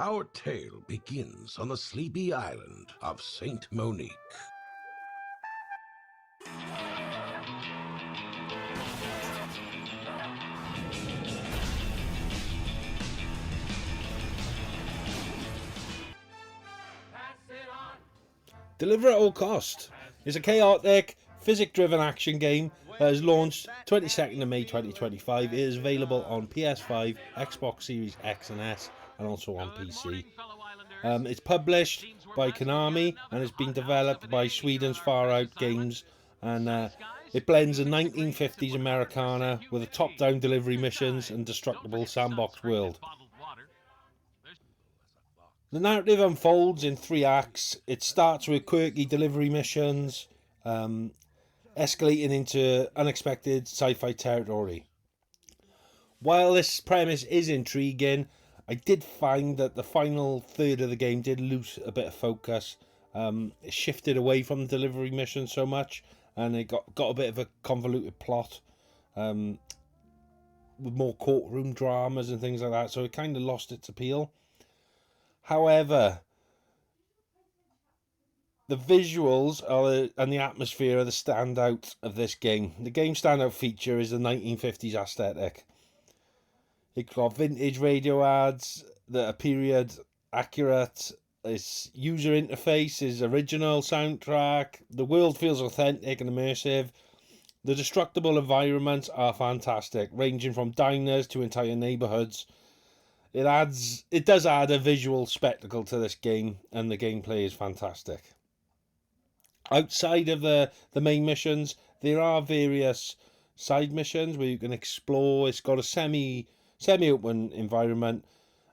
Our tale begins on the sleepy island of Saint Monique. Deliveratallcosts is a chaotic, physics-driven action game that is launched 22nd of May 2025. It is available on PS5, Xbox Series X and S, and also on PC. It's published by Konami and has been developed by Sweden's Far Out Games, and it blends a 1950s Americana with a top-down delivery missions and destructible sandbox world. The narrative unfolds in 3 acts. It starts with quirky delivery missions, escalating into unexpected sci-fi territory. While this premise is intriguing, I did find that the final third of the game did lose a bit of focus. It shifted away from the delivery mission so much, and it got a bit of a convoluted plot with more courtroom dramas and things like that, so it kind of lost its appeal. However, the visuals and the atmosphere are the standout of this game. The game's standout feature is the 1950s aesthetic. It's got vintage radio ads that are period accurate. Its user interface is original soundtrack. The world feels authentic and immersive. The destructible environments are fantastic, ranging from diners to entire neighborhoods. It does add a visual spectacle to this game, and the gameplay is fantastic. Outside of the main missions, there are various side missions where you can explore. It's got a semi-open environment.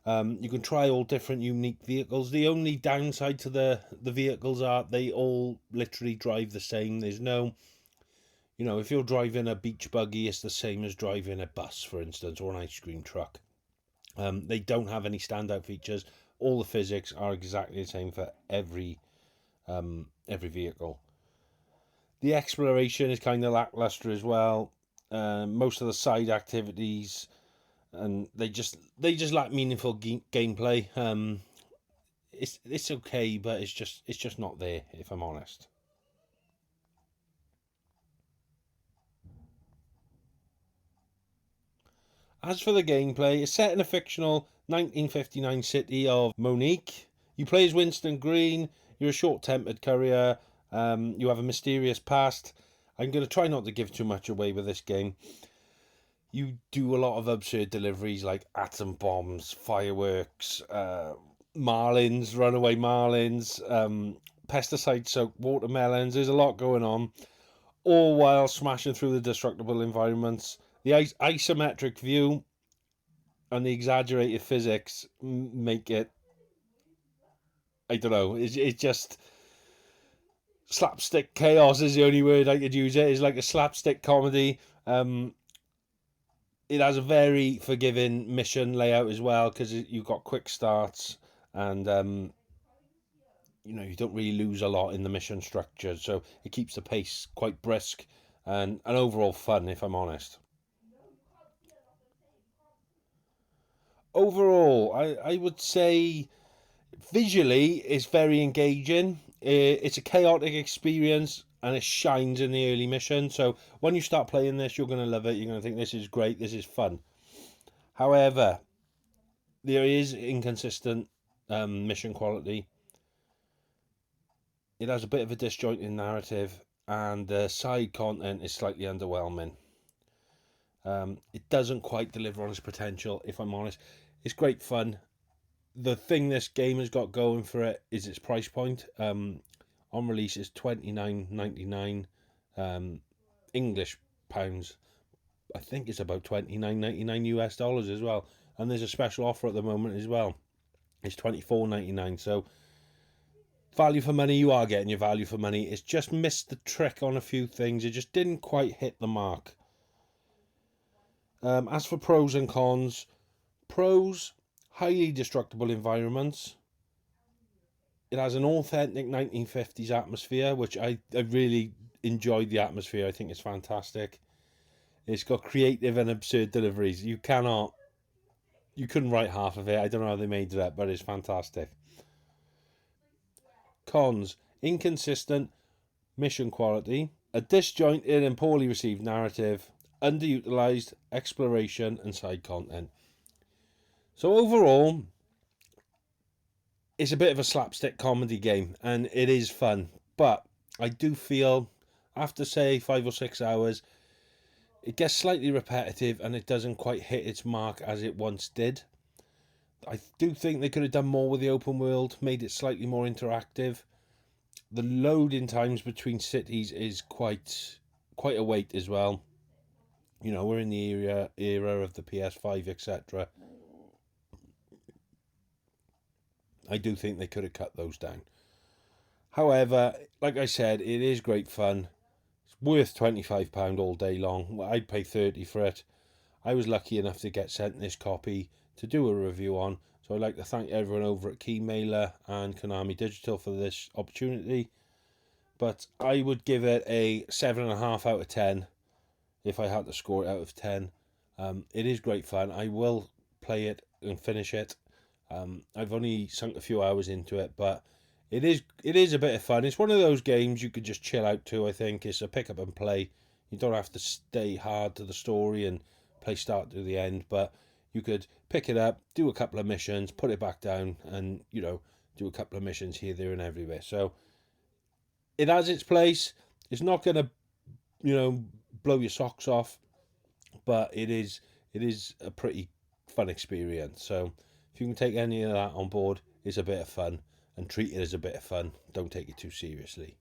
You can try all different unique vehicles. The only downside to the vehicles are they all literally drive the same. There's no, if you're driving a beach buggy, it's the same as driving a bus, for instance, or an ice cream truck. They don't have any standout features. All the physics are exactly the same for every vehicle. The exploration is kind of lackluster as well. Most of the side activities, and they just lack meaningful gameplay. It's okay, but it's just not there, if I'm honest. As for the gameplay, it's set in a fictional 1959 city of Monique. You play as Winston Green. You're a short-tempered courier. You have a mysterious past. I'm going to try not to give too much away with this game. You do a lot of absurd deliveries like atom bombs, fireworks, marlins, runaway marlins, pesticide-soaked watermelons. There's a lot going on, all while smashing through the destructible environments. The isometric view and the exaggerated physics make it, I don't know, it's just slapstick chaos is the only word I could use. It's like a slapstick comedy. It has a very forgiving mission layout as well, because you've got quick starts, and you don't really lose a lot in the mission structure, so it keeps the pace quite brisk and overall fun, if I'm honest. Overall, I would say visually it's very engaging. It's a chaotic experience, and it shines in the early mission. So when you start playing this, you're going to love it. You're going to think this is great, this is fun. However, there is inconsistent mission quality. It has a bit of a disjointed narrative, and the side content is slightly underwhelming. It doesn't quite deliver on its potential, if I'm honest. It's great fun. The thing this game has got going for it is its price point. On release is $29.99 English pounds. I think it's about $29.99 US dollars as well. And there's a special offer at the moment as well. It's $24.99. So value for money, you are getting your value for money. It's just missed the trick on a few things. It just didn't quite hit the mark. As for pros and cons, pros, highly destructible environments. It has an authentic 1950s atmosphere, which I really enjoyed the atmosphere. I think it's fantastic. It's got creative and absurd deliveries. You cannot you couldn't write half of it. I don't know how they made it up, but it's fantastic. Cons: inconsistent mission quality, a disjointed and poorly received narrative, underutilized exploration and side content. So overall, it's a bit of a slapstick comedy game, and it is fun. But I do feel, after say 5 or 6 hours, it gets slightly repetitive and it doesn't quite hit its mark as it once did. I do think they could have done more with the open world, made it slightly more interactive. The loading times between cities is quite a wait as well. You know, we're in the era of the PS5, etc. I do think they could have cut those down. However, like I said, it is great fun. It's worth £25 all day long. I'd pay 30 for it. I was lucky enough to get sent this copy to do a review on. So I'd like to thank everyone over at Keymailer and Konami Digital for this opportunity. But I would give it a 7.5 out of 10 if I had to score it out of 10. It is great fun. I will play it and finish it. I've only sunk a few hours into it, but it is a bit of fun. It's one of those games you could just chill out to. I think it's a pick up and play. You don't have to stay hard to the story and play start to the end, but you could pick it up, do a couple of missions, put it back down, and do a couple of missions here, there, and everywhere. So it has its place. It's not going to blow your socks off, but it is a pretty fun experience. So if you can take any of that on board, it's a bit of fun, and treat it as a bit of fun. Don't take it too seriously.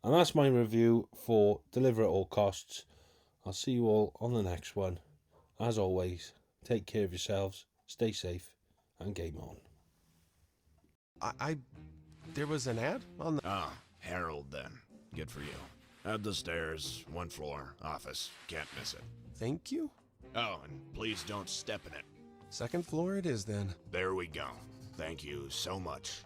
And that's my review for Deliver at All Costs. I'll see you all on the next one. As always, take care of yourselves, stay safe, and game on. There was an ad on the... Ah, Harold then. Good for you. At the stairs, 1 floor, office. Can't miss it. Thank you. Oh, and please don't step in it. 2nd floor it is then. There we go. Thank you so much.